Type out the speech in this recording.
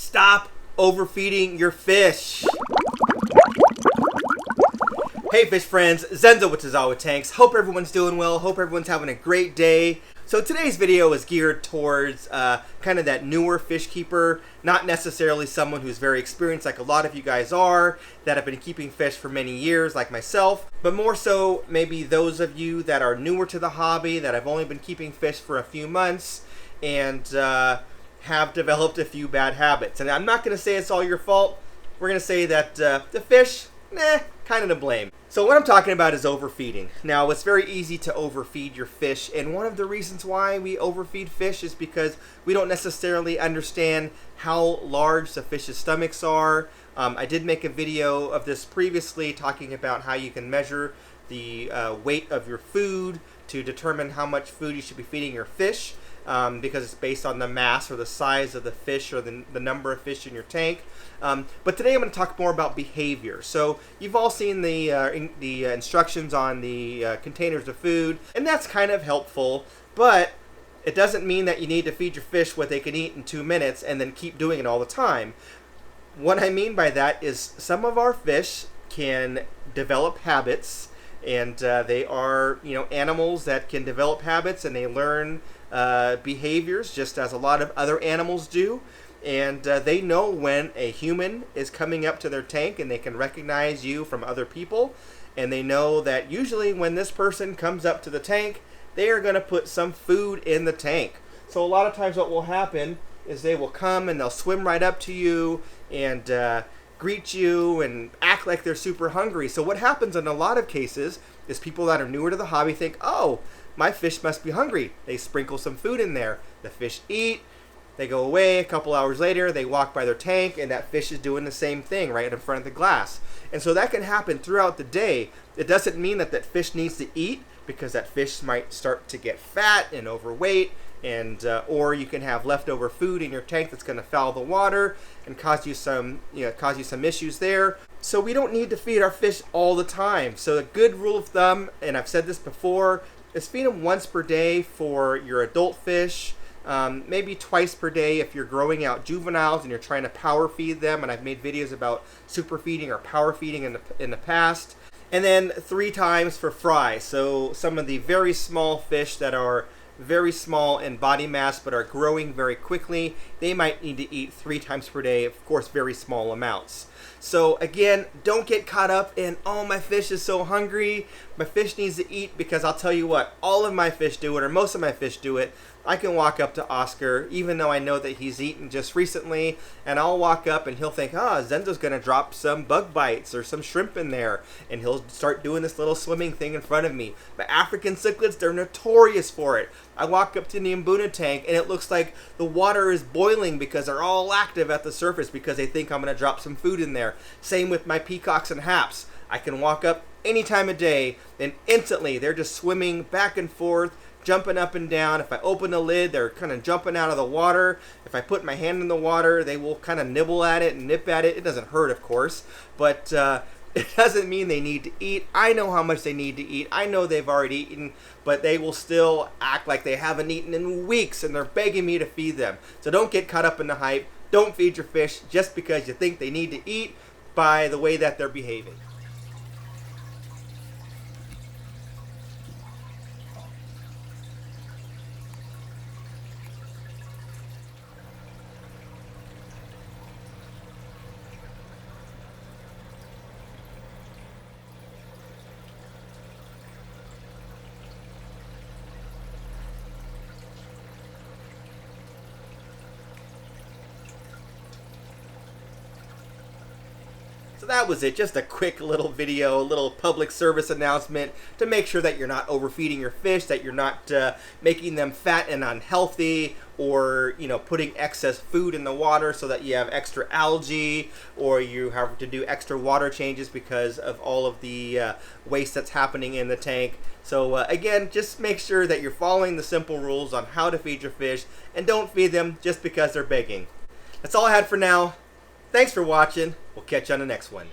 Stop overfeeding your fish. Hey fish friends, Zenzo with Tazawa Tanks. Hope everyone's doing well. Hope everyone's having a great day. So today's video is geared towards kind of that newer fish keeper, not necessarily someone who's very experienced like a lot of you guys are, that have been keeping fish for many years like myself, but more so maybe those of you that are newer to the hobby, that have only been keeping fish for a few months and have developed a few bad habits. And I'm not going to say it's all your fault. We're going to say that the fish, kind of to blame. So what I'm talking about is overfeeding. Now, it's very easy to overfeed your fish, and one of the reasons why we overfeed fish is because we don't necessarily understand how large the fish's stomachs are. I did make a video of this previously talking about how you can measure the weight of your food to determine how much food you should be feeding your fish, because it's based on the mass or the size of the fish or the number of fish in your tank. But today I'm going to talk more about behavior. So you've all seen the instructions on the containers of food, and that's kind of helpful, but it doesn't mean that you need to feed your fish what they can eat in 2 minutes and then keep doing it all the time. What I mean by that is some of our fish can develop habits, and they are, animals that can develop habits, and they learn behaviors just as a lot of other animals do. And they know when a human is coming up to their tank, and they can recognize you from other people. And they know that usually when this person comes up to the tank, they are going to put some food in the tank. So a lot of times what will happen is they will come and they'll swim right up to you and greet you and act like they're super hungry. So what happens in a lot of cases is people that are newer to the hobby think, oh, my fish must be hungry. They sprinkle some food in there. The fish eat. They go away. A couple hours later, they walk by their tank, and that fish is doing the same thing right in front of the glass. And so that can happen throughout the day. It doesn't mean that that fish needs to eat, because that fish might start to get fat and overweight, and or you can have leftover food in your tank that's going to foul the water and cause you some issues there. So we don't need to feed our fish all the time. So a good rule of thumb, and I've said this before, is feed them once per day for your adult fish. Maybe twice per day if you're growing out juveniles and you're trying to power feed them, and I've made videos about super feeding or power feeding in the past. And then 3 times for fry. So some of the very small fish that are very small in body mass but are growing very quickly, they might need to eat 3 times per day, of course very small amounts. So again, don't get caught up in, oh, my fish is so hungry, my fish needs to eat, because I'll tell you what, all of my fish do it, or most of my fish do it. I can walk up to Oscar, even though I know that he's eaten just recently, and I'll walk up and he'll think, Zenzo's going to drop some bug bites or some shrimp in there, and he'll start doing this little swimming thing in front of me. But African cichlids, they're notorious for it. I walk up to the Mbuna tank, and it looks like the water is boiling because they're all active at the surface because they think I'm going to drop some food in there. Same with my peacocks and haps. I can walk up any time of day, and instantly they're just swimming back and forth, jumping up and down. If I open the lid, they're kind of jumping out of the water. If I put my hand in the water, they will kind of nibble at it and nip at it. It doesn't hurt, of course, but it doesn't mean they need to eat. I know how much they need to eat. I know they've already eaten, but they will still act like they haven't eaten in weeks, and they're begging me to feed them. So don't get caught up in the hype. Don't feed your fish just because you think they need to eat by the way that they're behaving. So that was it, just a quick little video, a little public service announcement to make sure that you're not overfeeding your fish, that you're not making them fat and unhealthy, or putting excess food in the water so that you have extra algae, or you have to do extra water changes because of all of the waste that's happening in the tank. So again, just make sure that you're following the simple rules on how to feed your fish, and don't feed them just because they're begging. That's all I had for now. Thanks for watching. We'll catch you on the next one.